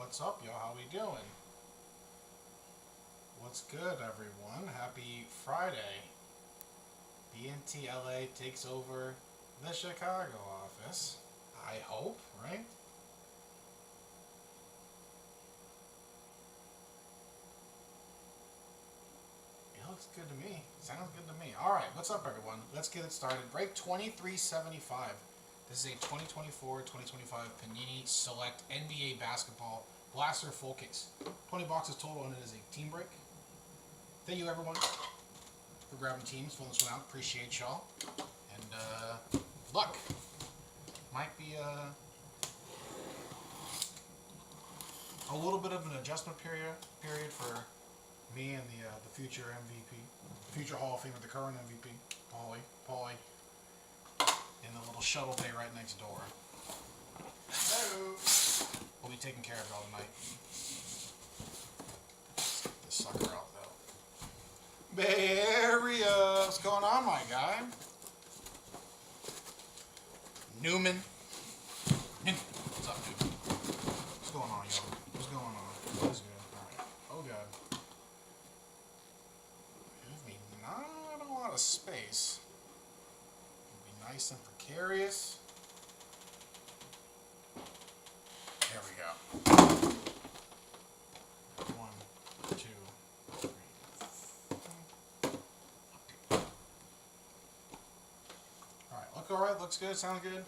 What's up, y'all? How we doing? What's good, everyone? Happy Friday. BNTLA takes over the Chicago office. I hope, right? It looks good to me. Sounds good to me. Alright, what's up, everyone? Let's get it started. Break 2375. This is a 2024-2025 Panini Select NBA Basketball Blaster Full Case. 20 boxes total, and it is a team break. Thank you, everyone, for grabbing teams, filling this one out. Appreciate y'all. And luck. Might be a little bit of an adjustment period for me and the future MVP, future Hall of Famer, the current MVP, Paulie, in the little shuttle bay right next door. Hello. We'll be taking care of it all tonight. Let's get this sucker out though. Bay Area. What's going on, my guy? Newman. What's up, dude? What's going on, y'all? What's going on? What's good? Alright. Oh, God. Give me not a lot of space. It'll be nice and precarious. There we go. 1, 2, 3. Alright, look alright, looks good, sounds good.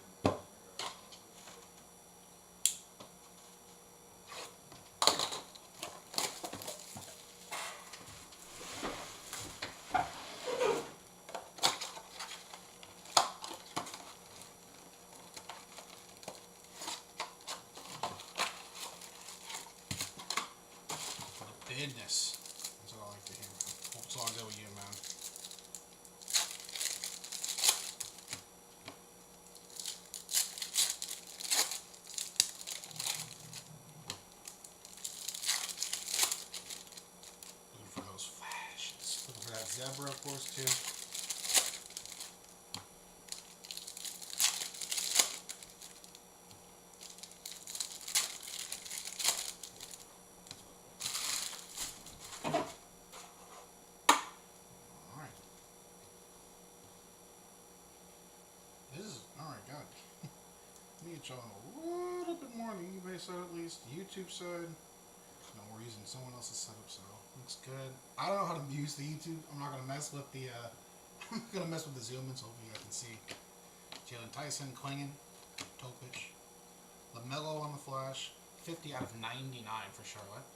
Business. That's what I like to hear, man. Hope it's all good with you, man. Looking for those flashes. Looking for that zebra, of course, too. Alright, God. Let me get y'all a little bit more on the eBay side, at least. The YouTube side. No, we're using someone else's setup, so looks good. I don't know how to use the YouTube. I'm not gonna mess with the I'm gonna mess with the zoom in, so hopefully you guys can see. Jalen Tyson, Klingon, Topic, LaMelo on the flash, 50 out of 99 for Charlotte.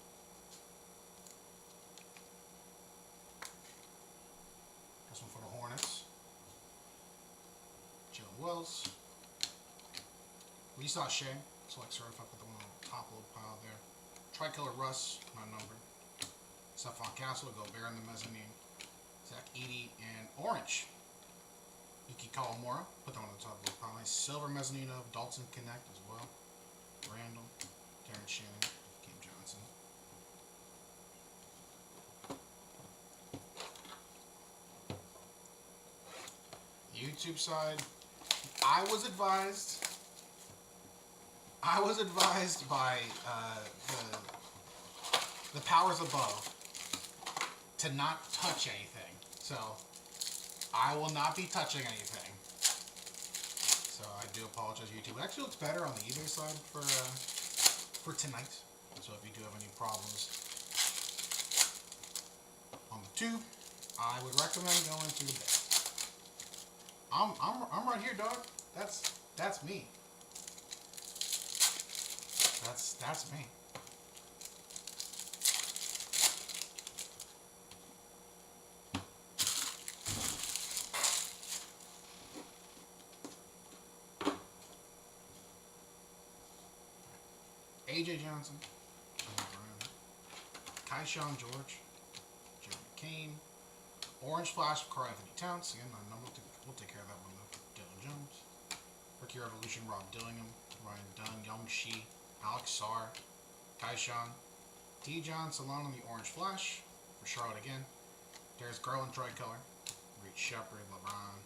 This one for the Hornets. Jalen Wells. We saw Shea, so like sort of up with the one on the top little pile there. Tricolor Russ, not numbered. Stephon Castle, Gobert in the mezzanine. Zach Edey, and Orange. Yuki Kawamura, put them on the top of the pile. Nice silver mezzanine of Dalton Connect as well. Randall, Terrence Shannon, Cam Johnson. YouTube side, I was advised by the powers above to not touch anything. So I will not be touching anything. So I do apologize, YouTube. It actually looks better on the eBay side for tonight. So if you do have any problems on the tube, I would recommend going to the bay. I'm right here, dog. That's me. That's me. AJ Johnson, Keyshawn George, Jeremy Kane, Orange Flash of Karl Anthony Towns. Again, my number. We'll take care of that one though. Dylan Jones, Rookie Revolution, Rob Dillingham, Ryan Dunn, Young Shi, Alex Sarr, Keyshawn, T. Salon on the Orange Flash for Charlotte again. Darius Garland Tricolor, Reed Shepard, LeBron,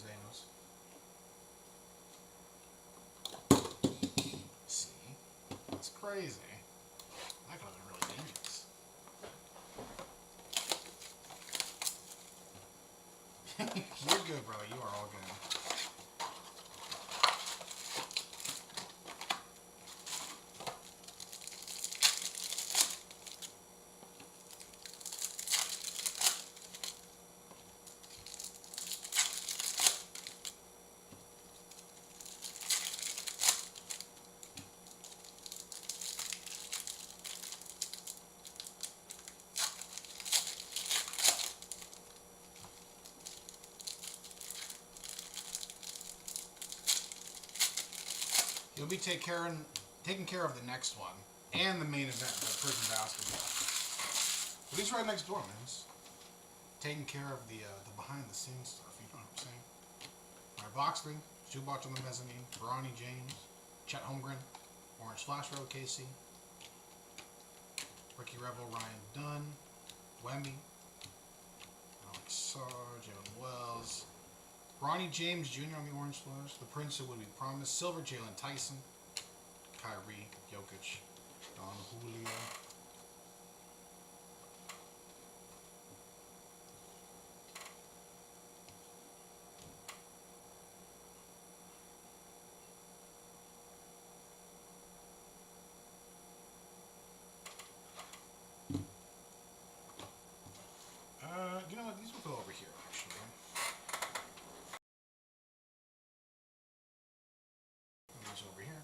Zanos. See, that's crazy. you are all good. He'll be taking care of the next one and the main event, the prison basketball. But he's right next door, man. He's taking care of the behind the scenes stuff. You know what I'm saying? All right, box three. Zubac on the mezzanine. Bronny James, Chet Holmgren, Orange Flash Road KC, Ricky Rebel, Ryan Dunn, Wemby, Alex Sarr, Jalen Wells. Bronny James Jr. on the Orange Flash. The Prince who would be promised. Silver, Jalen Tyson. Kyrie, Jokic, Don Julio. You know what? These will go over here, actually. Over here.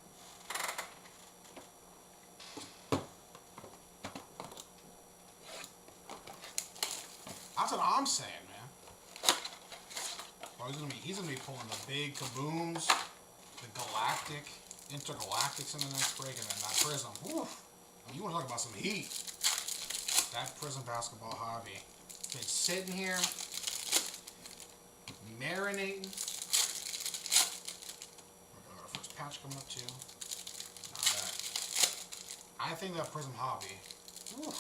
That's what I'm saying, man. Well, he's gonna be pulling the big kabooms, the galactic, intergalactics in the next break, and then that prism. Whew. I mean, you want to talk about some heat? That prison basketball hobby. Been sitting here, marinating. First patch coming up too. Not bad. I think that Prism Hobby, whew, I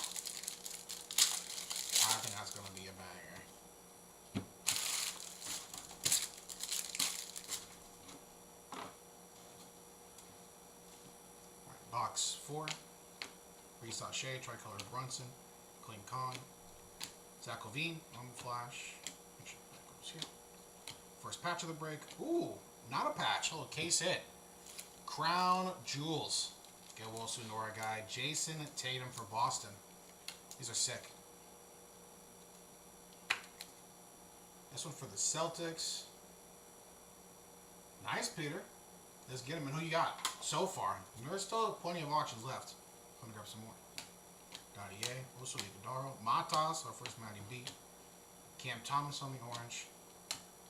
think that's going to be a banger. Right, box 4. Reese Shea, Tricolor Brunson, Clean Kong, Zach LaVine on the flash. Make sure that goes here. First patch of the break. Ooh, not a patch. Oh, case hit. Crown Jewels. Get Wolsu Nora guy. Jason Tatum for Boston. These are sick. This one for the Celtics. Nice, Peter. Let's get him. And who you got so far? There's still plenty of auctions left. I'm going to grab some more. Dottie, also Iguodaro, Matas, our first Matty B, Cam Thomas on the orange,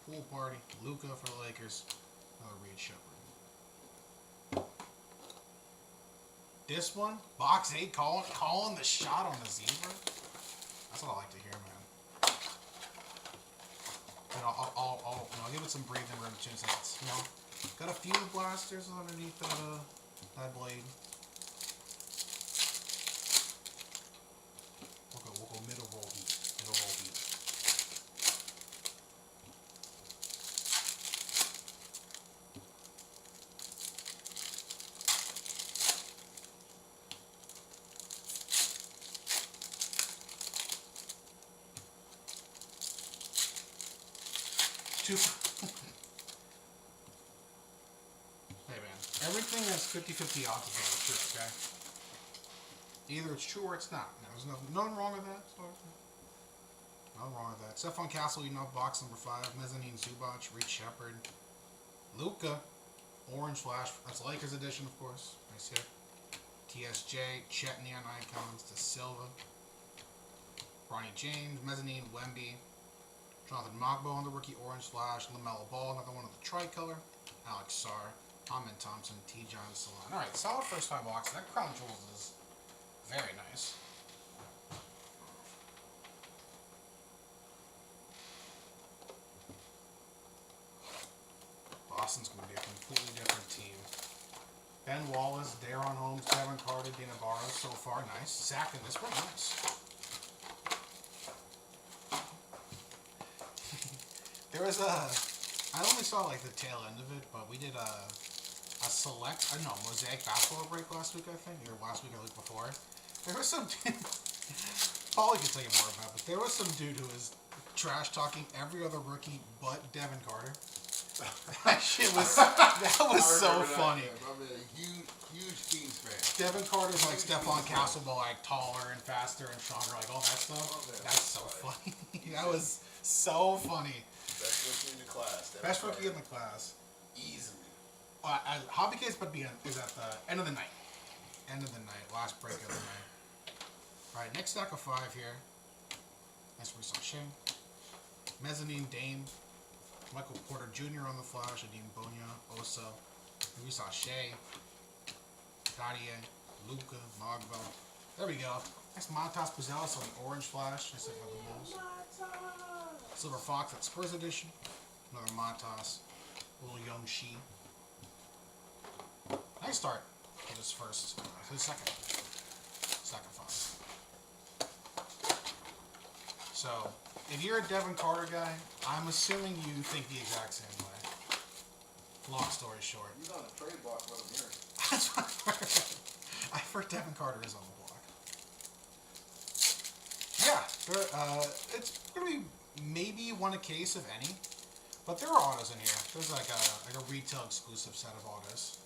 Pool Party, Luka for the Lakers, another Reed Shepard. This one, box 8, calling the shot on the zebra. That's what I like to hear, man. And I'll give it some breathing room too, since it's, got a few blasters underneath that blade. We'll go middle roll heat. Middle roll heat. Hey man, everything that's 50-50 odds is true, okay? Either it's true or it's not. There's nothing wrong with that. Nothing wrong with that. Stephon Castle, box number 5. Mezzanine Zubac, Reed Shepard. Luka, Orange Flash. That's Lakers edition, of course. Nice hit. TSJ, Chet Neon Icons, De Silva. Bronny James, Mezzanine, Wemby. Jonathan Mogbo on the rookie Orange Flash. LaMelo Ball, another one of the tricolor. Alex Sarr, Ahmed Thompson, T. John Salon. Alright, solid first 5 boxes. That Crown Jewels is very nice. Boston's going to be a completely different team. Ben Wallace, Daron Holmes, Kevin Carter, Dina Barros, so far nice. Zach in this one, nice. There was I only saw like the tail end of it, but we did a mosaic basketball break last week, I think, or last week or the week before. There was some dude, Paulie can tell you more about, but there was some dude who was trash talking every other rookie but Devin Carter. That shit was so funny. I'm a huge Kings fan. Devin Carter's like Stephon Castle, but like taller and faster and stronger, like all that stuff. That's so funny. That was so funny. Best rookie in the class. Best rookie in the class. Easily. Hobby case, but is at the end of the night. End of the night. Last break of the night. All right, next stack of 5 here. Nice Reese Shea. Mezzanine Dame. Michael Porter Jr. on the flash. Adim Bonia. Oso. Reese Shea. Cartier. Luca. Mogbo. There we go. Nice Montas Pizzellis on the orange flash. Nice for the Bulls. Silver Fox at Spurs edition. Another Montas. Little Young Shi. Nice start for this first. For the second. Second 5. So, if you're a Devin Carter guy, I'm assuming you think the exact same way. Long story short. He's on the trade block with him here. That's what I've heard Devin Carter is on the block. Yeah, it's going to be maybe one a case, if any. But there are autos in here. There's like a retail exclusive set of autos.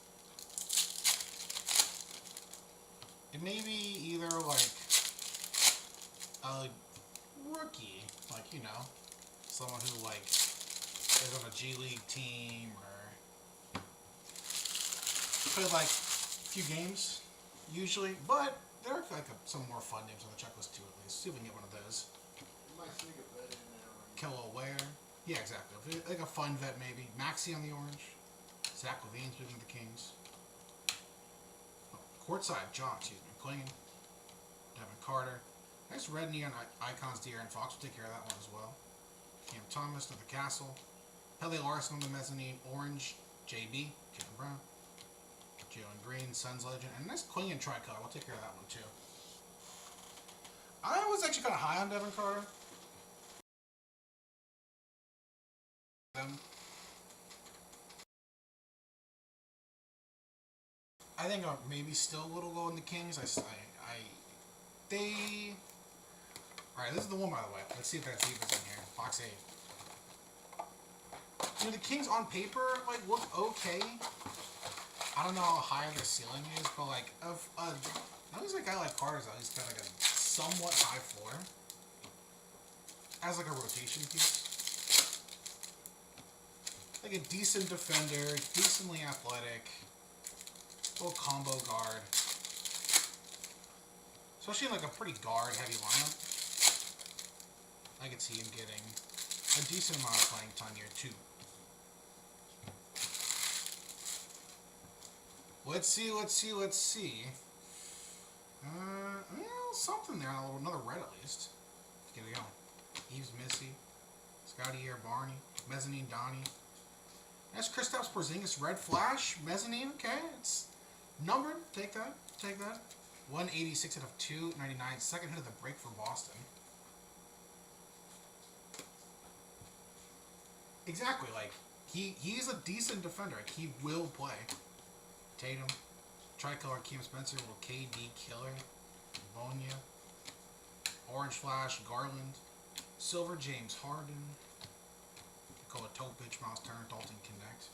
It may be either like a rookie, like, you know, someone who like is on a G League team or played like a few games usually, but there are like some more fun names on the checklist too, at least. See if we can get one of those. You might sneak a bet in there. Kello Ware. Yeah, exactly. Like a fun vet maybe. Maxey on the orange. Zach Levine, speaking of the Kings. Oh, courtside, John, excuse me. Klingen. Devin Carter. Nice red neon icons, De'Aaron Fox. We'll take care of that one as well. Cam Thomas to the Castle. Pele Larson on the mezzanine. Orange. JB. Jalen Brown. Jalen Green. Suns legend. And a nice Klingen tricolor. We'll take care of that one too. I was actually kind of high on Devin Carter. I think I'm maybe still a little low in the Kings. Alright, this is the one, by the way. Let's see if that's deep in here. Box 8. You know, the Kings on paper, like, look okay. I don't know how high their ceiling is, but, like, at least a guy like Carter's at least got, like, a somewhat high floor. As, like, a rotation piece. Like a decent defender, decently athletic, little combo guard. Especially in like a pretty guard-heavy lineup. I could see him getting a decent amount of playing time here too. Let's see. Something there. Another red at least. Let's get it going. Eves Missy, Scotty Air Barney, Mezzanine Donnie. That's Kristaps Porzingis red flash mezzanine. Okay, it's numbered. Take that. 186 out of 299. Second hit of the break for Boston. Exactly. Like he's a decent defender. Like, he will play. Tatum, tricolor Cam Spencer, little KD killer, Bonia, orange flash Garland, silver James Harden. Nikola Topic, Miles Turner, Dalton Connect.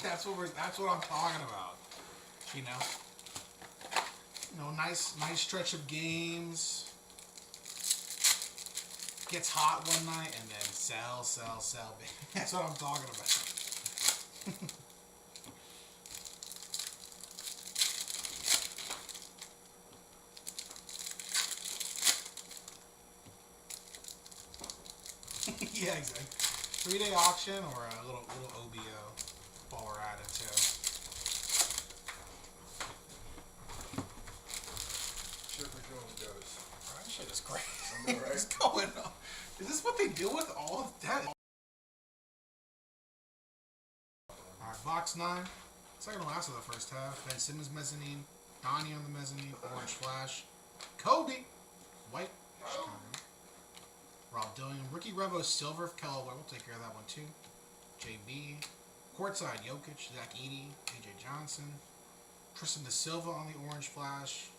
That's what I'm talking about. You know, nice stretch of games. Gets hot one night and then sell. That's what I'm talking about. Yeah, exactly. 3-day auction or a little OBO while we're at it too. Chipper Jones goes. That shit is crazy. I know, right? What's going on? Is this what they do with all of that? Alright, box 9. Second to last of the first half. Ben Simmons mezzanine. Donnie on the mezzanine. Orange flash. Kobe. White. Chicago. Rob Dillion. Ricky Revo silver. Kello Ware. We'll take care of that one too. JB. Courtside, Jokic, Zach Edey, AJ Johnson, Tristan Da Silva on the orange flash,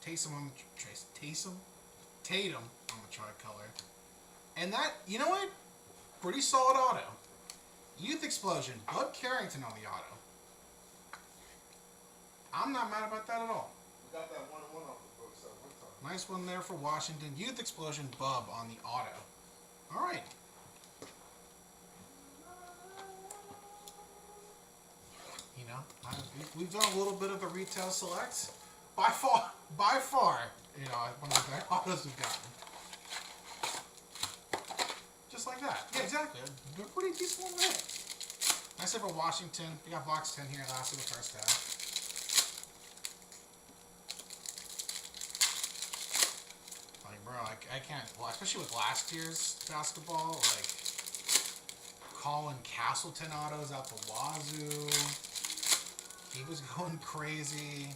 Tatum on the tricolor, and that, you know what? Pretty solid auto. Youth Explosion, Bud Carrington on the auto. I'm not mad about that at all. We got that 1-1 off the books that one time. Nice one there for Washington. Youth Explosion, Bub on the auto. All right. You know, we've done a little bit of the retail select. By far, you know, one of the better autos we've gotten. Just like that. Yeah, exactly. A pretty decent one there. Nice for Washington. We got box 10 here, last of the first half. Like, bro, I can't, well, especially with last year's basketball, like, Colin Castleton autos out the wazoo. He was going crazy.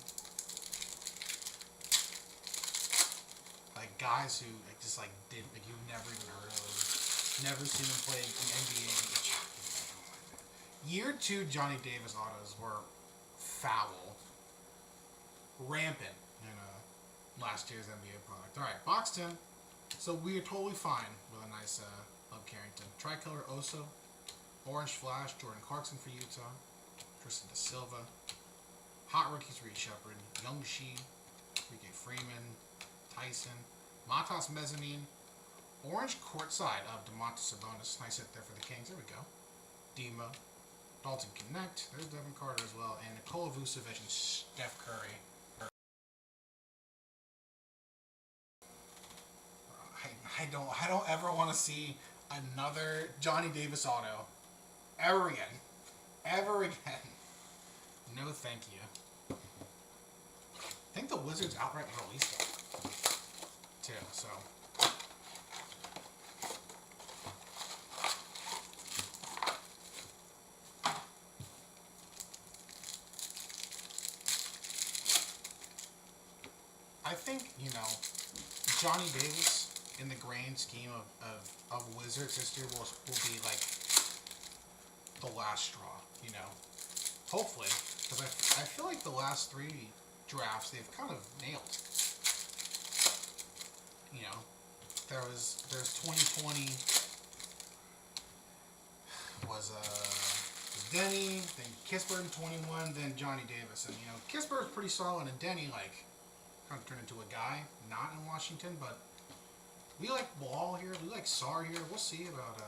Like, guys who, like, just, like, did, like, you've never even heard of. Never seen him play in NBA. Year 2 Johnny Davis autos were foul. Rampant in last year's NBA product. Alright, box 10. So we are totally fine with a nice Bub Carrington. Tricolor Oso. Orange Flash, Jordan Clarkson for Utah. Tristan Da Silva. Hot Rookies, Reed Shepard. Young Shi. Ricky Freeman. Tyson. Matas Mezzanine. Orange Courtside of DeMontis Sabonis. Nice hit there for the Kings. There we go. Demo. Dalton Connect. There's Devin Carter as well. And Nikola Vucevic and Steph Curry. I don't ever want to see another Johnny Davis auto ever again. Ever again. No thank you. I think the Wizards outright released it too, so. I think, you know, Johnny Davis in the grand scheme of Wizards history will be like the last straw, you know. Hopefully, because I feel like the last 3 drafts they've kind of nailed. You know, there's 2020 was Denny, then Kispert in 21, then Johnny Davis, and you know Kispert's pretty solid, and Denny like kind of turned into a guy, not in Washington, but we like Wall here, we like Sar here. We'll see about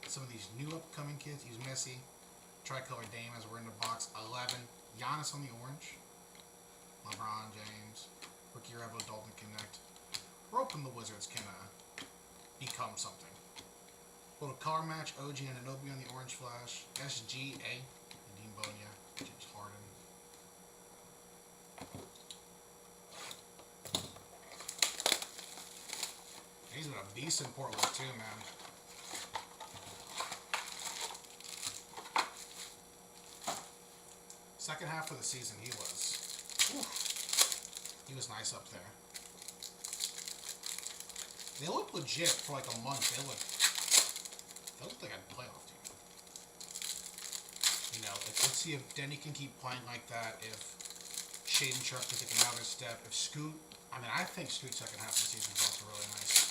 some of these new upcoming kids. He's Messi, Tricolor Dame as we're in the box 11. Giannis on the orange. LeBron James, Rookie Revo, Dalton Connect. We're hoping the Wizards can become something. Little color match, OG and Anunoby on the orange flash. SGA, Nadim Bonia, James Harden. He's been a beast in Portland too, man. Second half of the season, he was nice up there. They looked legit for like a month. They looked like a playoff team. You know, let's see if Denny can keep playing like that. If Shaedon Sharpe can take another step. If Scoot, I mean, I think Scoot's second half of the season is also really nice.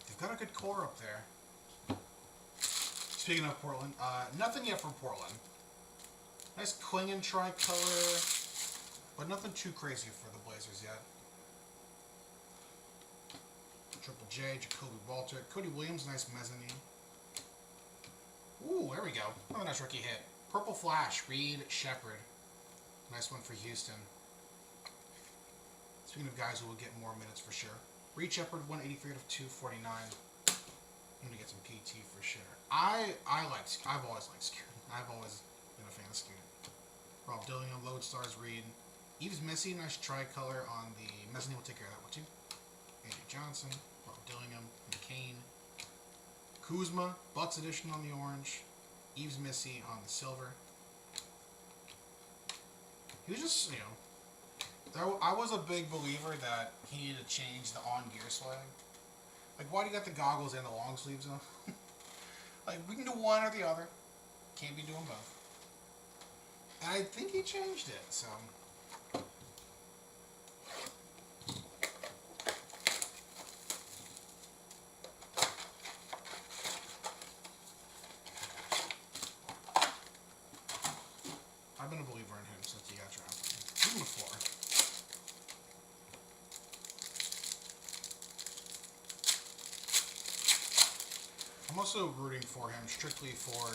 They've got a good core up there. Speaking of Portland, nothing yet from Portland. Nice Klingon tricolor, but nothing too crazy for the Blazers yet. Triple J, Jacoby Walter, Cody Williams, nice mezzanine. Ooh, there we go. Another nice rookie hit. Purple Flash, Reed Shepard. Nice one for Houston. Speaking of guys who will get more minutes for sure. Reed Shepard, 183 out of 249. I'm gonna get some PT for sure. I've always liked Scoot. I've always been a fan of Scoot. Rob Dillingham, Lodestars, Reed. Eves Missy, nice tricolor on the mezzanine. We'll take care of that one too. AJ Johnson, Rob Dillingham, McCain. Kuzma, Bucks edition on the orange. Eves Missy on the silver. He was just, you know, I was a big believer that he needed to change the on-gear swag. Like, why do you got the goggles and the long sleeves on? Like, we can do one or the other. Can't be doing both. And I think he changed it, so. I've been a believer in him since he got drafted. Even before. I'm also rooting for him strictly for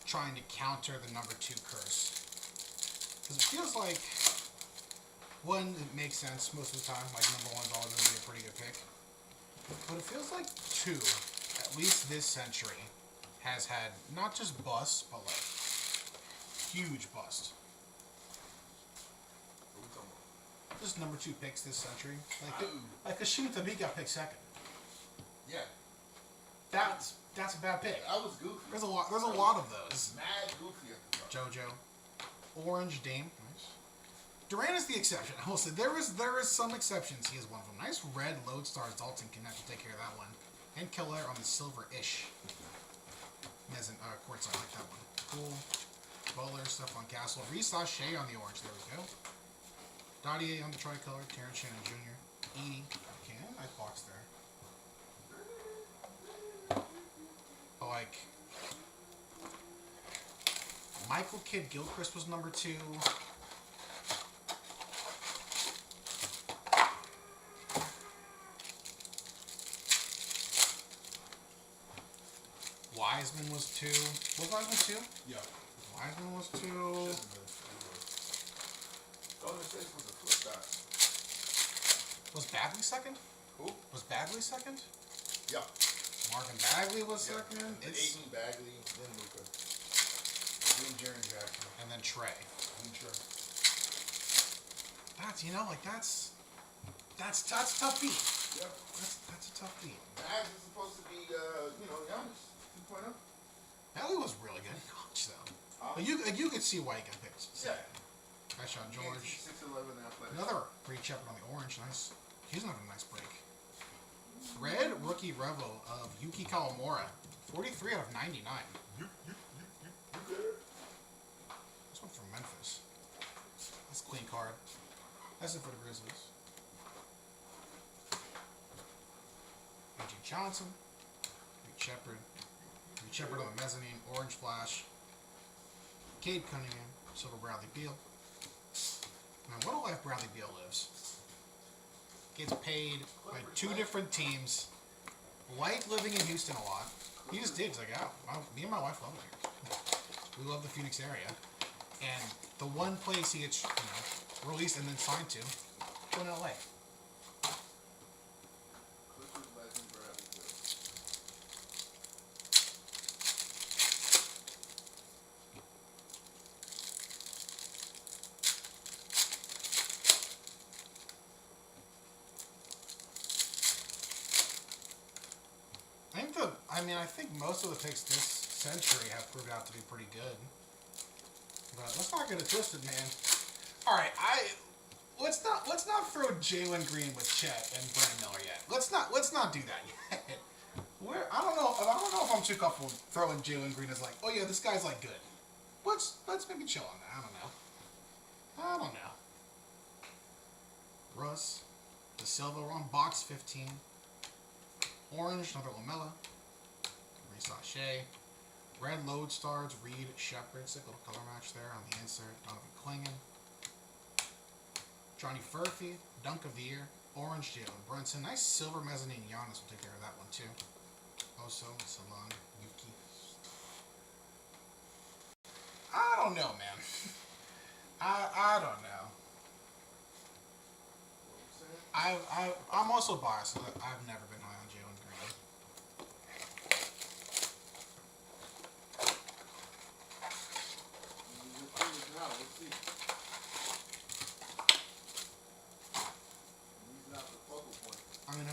trying to counter the number 2 curse. Because it feels like, one, it makes sense most of the time, like number 1's always going to be a pretty good pick. But it feels like 2, at least this century, has had not just busts, but like huge bust. What we talking about? Just number 2 picks this century. Like Kashim Tabi got picked 2nd. Yeah. That's a bad pick. I was goofy. There's a lot of those. Mad goofy at the time. JoJo. Orange Dame. Nice. Durant is the exception. I will say there is some exceptions. He is one of them. Nice red Lodestar Dalton Connect to take care of that one. And Keller on the silver-ish. Quartz, I like that one. Cool. Butler, Stephon Castle. Reese Shea on the orange. There we go. Dottier on the tricolor. Terrence Shannon Jr. 80. Okay, nice box there. But like, Michael Kidd Gilchrist was number 2. Wiseman was 2. Was Wiseman 2? Yeah. Wiseman was 2. Golden State was a flip guy. Was Bagley 2nd? Who? Was Bagley 2nd? Yeah. Marvin Bagley was 2nd. It's Aiton, Bagley, then Luka. Then Jaren Jackson. And then Trey. And Trey. That's tough beat. Yeah. That's a tough beat. Bags is supposed to be, Giannis 2.0. Bagley was really good in college though. But you could see why he got picked. Yeah. Nice shot, George. 6'11" athletic. Another pretty Shepard on the orange. Nice. He's another nice break. Red rookie revo of Yuki Kawamura. 43 out of 99. This one from Memphis. That's a clean card. That's it for the Grizzlies. A.J. Johnson. Reed Shepard. Reed Shepard on the mezzanine. Orange Flash. Cade Cunningham. Silver Bradley Beal. Man, what a life Bradley Beal lives. Gets paid by 2 different teams. Liked living in Houston a lot. He just did. He's like, me and my wife love it here. We love the Phoenix area. And the one place he gets, released and then signed to, in LA. Clippers legend Bradley Beal. I think most of the picks this century have proved out to be pretty good. But let's not get it twisted, man. All right, let's not throw Jalen Green with Chet and Brandon Miller yet. Let's not do that yet. I don't know if I'm too comfortable throwing Jalen Green as like, oh yeah, this guy's like good. Let's maybe chill on that. I don't know. Russ, De Silva, we're on box 15. Orange, another Lamella. Reese Shea. Red Lodestars, Reed Shepard. Sick little color match there on the insert. Donovan Clingan. Johnny Furphy, Dunk of the Year. Orange Jalen Brunson. Nice silver mezzanine Giannis will take care of that one too. Also, Salon Yuki. I don't know, man. I don't know. I'm also biased. I've never been high on Jalen Green. Let's see. He's not the focal point. I mean,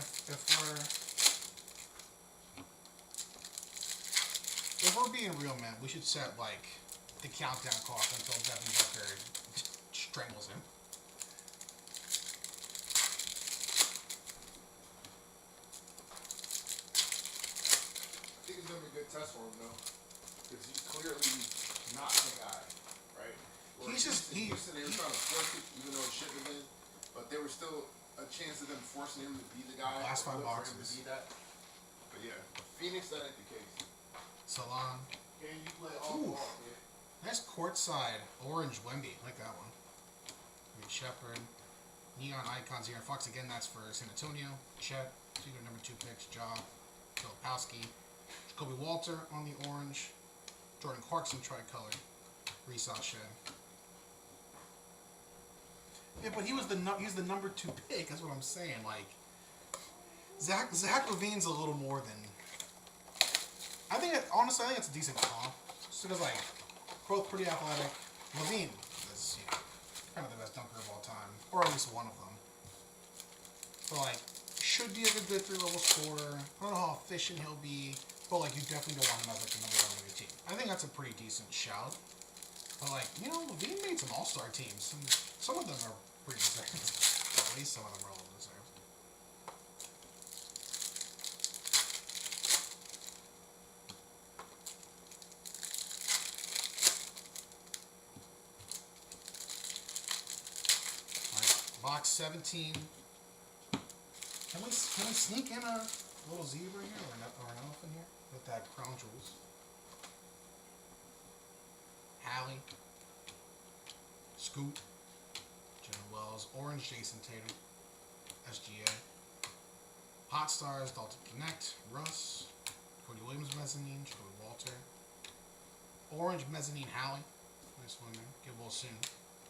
if we're being real, man, we should set like the countdown clock until Devin Booker strangles him. test for him though, because he's clearly not the guy, right? Or He's just Houston, Houston, they were trying to force it, even though it shouldn't have been, but there was still a chance of them forcing him to be the guy. Last 5 for him to boxes. be that. But yeah, Phoenix, that ain't the case. Salon. Can you play all Ooh. ball, man? Nice courtside orange Wemby. Like that one. Shepard. Neon icons here. Fox again, that's for San Antonio. Chet. So you got number 2 picks. Ja. Filipowski. Jacoby Walter on the orange. Jordan Clarkson tricolor. Reese O'Shea. Yeah, but he's the number 2 pick. That's what I'm saying. Like Zach LaVine's a little more than. Honestly, I think it's a decent comp. Just because like both pretty athletic. LaVine is kind of the best dunker of all time, or at least one of them. So like should be a good 3-level scorer. I don't know how efficient he'll be, but like you definitely don't want him as like the number 1 of your team. I think that's a pretty decent shout. But like, LaVine made some all-star teams, and some of them are pretty deserved. At least some of them are a little deserved. Alright, box 17. Can we sneak in a little zebra here or an elephant here with that crown jewels? Hallie, Scoop, Jenna Wells, Orange Jason Tatum, SGA, Hot Stars, Dalton Connect, Russ, Cody Williams Mezzanine, Jacoby Walter, Orange Mezzanine Hallie, nice one there, get well soon,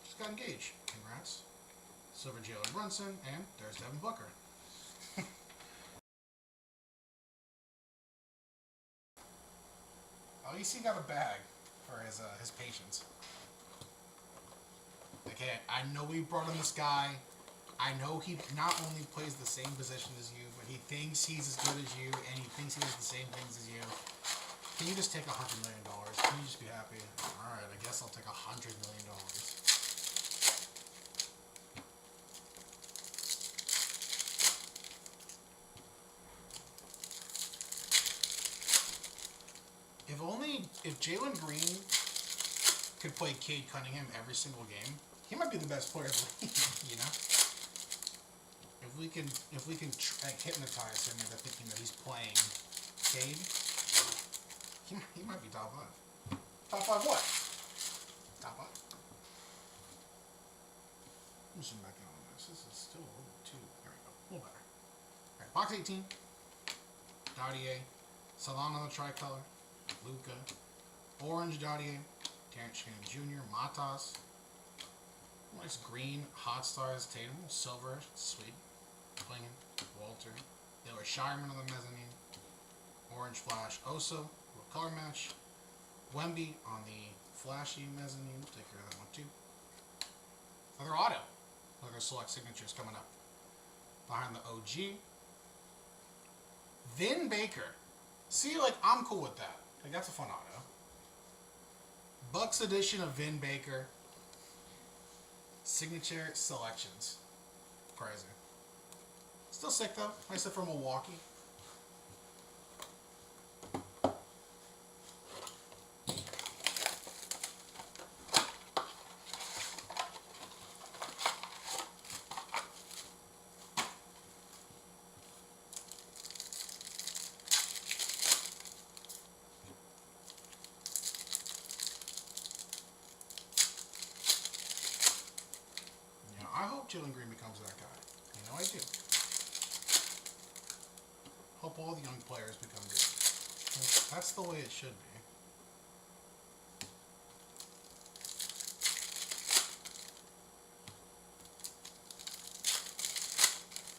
just got engaged, congrats, Silver Jalen Brunson, and there's Devin Booker. At least he got a bag for his patience. Okay, I know we brought in this guy. I know he not only plays the same position as you, but he thinks he's as good as you, and he thinks he does the same things as you. Can you just take $100 million? Can you just be happy? Alright, I guess I'll take $100 million. If Jalen Green could play Cade Cunningham every single game, he might be the best player in the league, If we can hypnotize him into thinking that he's playing Cade, he might be top 5. Top 5 what? Top 5. Let me zoom back in on this. This is still a little too. There we go. A little better. Alright, box 18. Dottier. Salon on the tricolor. Luka. Orange Dottier. Terrence Shannon Jr. Matas. Nice green. Hot Stars. Tatum. Silver. Sweet. Klingon. Walter. There was Shireman on the mezzanine. Orange Flash. Oso. Little color match. Wemby on the flashy mezzanine. Take care of that one too. Another auto. Another select signatures coming up. Behind the OG. Vin Baker. See, like, I'm cool with that. Like, that's a fun auto. Bucks edition of Vin Baker. Signature selections. Crazy. Still sick, though. Nice stuff from Milwaukee. I hope Jalen Green becomes that guy. I do. Hope all the young players become good. That's the way it should be.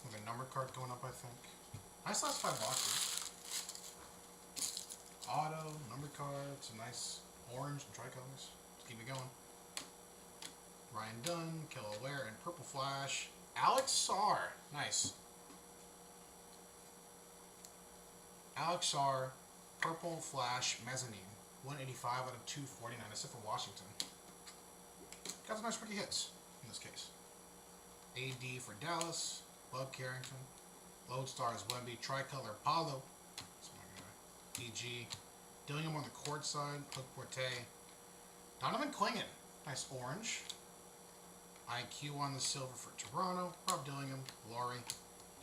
With a number card going up, I think. Nice last 5 boxes. Auto, number card, some nice orange and tricolors. Let's keep it going. Ryan Dunn, Kelly Ware, and Purple Flash. Alex Sarr. Nice. Alex Sarr, Purple Flash, Mezzanine. 185 out of 249, except for Washington. Got some nice rookie hits in this case. AD for Dallas. Bub Carrington. Lodestar is Wemby. Tricolor Paulo. That's my guy. EG. Dillingham on the court side. Hook Porte. Donovan Clingan. Nice orange. IQ on the silver for Toronto. Rob Dillingham. Laurie.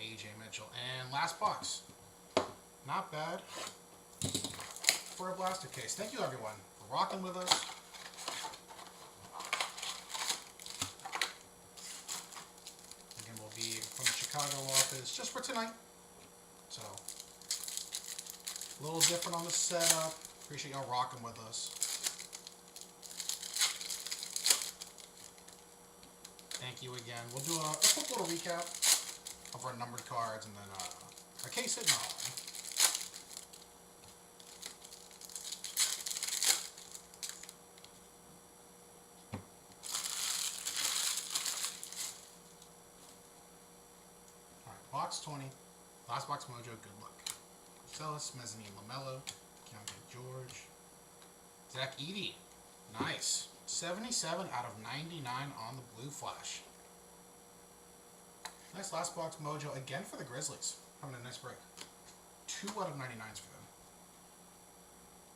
AJ Mitchell. And last box. Not bad for a blaster case. Thank you, everyone, for rocking with us. Again, we'll be from the Chicago office just for tonight. So, a little different on the setup. Appreciate y'all rocking with us. Thank you again. We'll do a quick little recap of our numbered cards and then our case hit and all. Box 20, last box mojo, good luck. Marcellus, Mezzanine LaMelo, Keontae George, Zach Edey, nice. 77 out of 99 on the blue flash. Nice last box mojo again for the Grizzlies. Having a nice break. 2 out of 99s for them.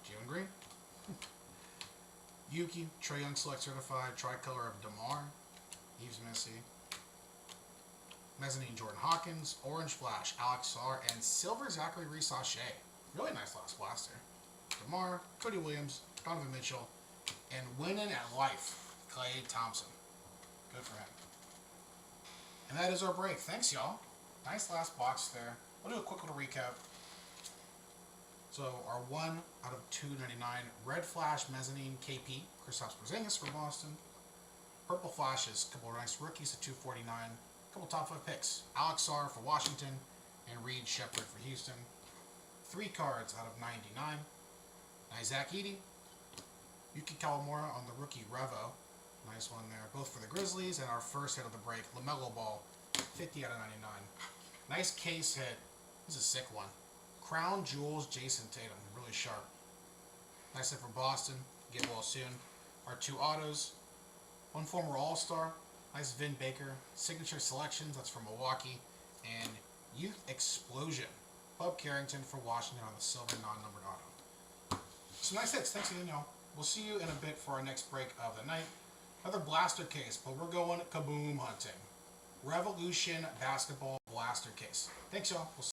Jalen Green. Yuki, Trae Young Select Certified, Tricolor of DeMar, Yves Messi. Mezzanine Jordan Hawkins, Orange Flash, Alex Sarr, and Silver Zachary Reese-Sachet. Really nice last blaster. DeMar, Cody Williams, Donovan Mitchell, and winning at life, Klay Thompson. Good for him. And that is our break. Thanks, y'all. Nice last box there. We'll do a quick little recap. So our 1 out of 299 Red Flash Mezzanine KP, Kristaps Porzingis for Boston. Purple Flashes, couple of nice rookies at 249. Couple top 5 picks. Alex Sarr for Washington and Reed Shepherd for Houston. 3 cards out of 99. Nice Zach Edey. Yuki Kawamura on the rookie Revo. Nice one there. Both for the Grizzlies and our first hit of the break. LaMelo Ball. 50 out of 99. Nice case hit. This is a sick one. Crown Jewels Jason Tatum. Really sharp. Nice hit for Boston. Get well soon. Our 2 autos. 1 former All-Star. Nice Vin Baker. Signature Selections. That's from Milwaukee. And Youth Explosion. Bub Carrington for Washington on the silver non-numbered auto. So nice hits. Thanks again, y'all. We'll see you in a bit for our next break of the night. Another blaster case, but we're going kaboom hunting. Revolution Basketball Blaster case. Thanks, y'all. We'll see you.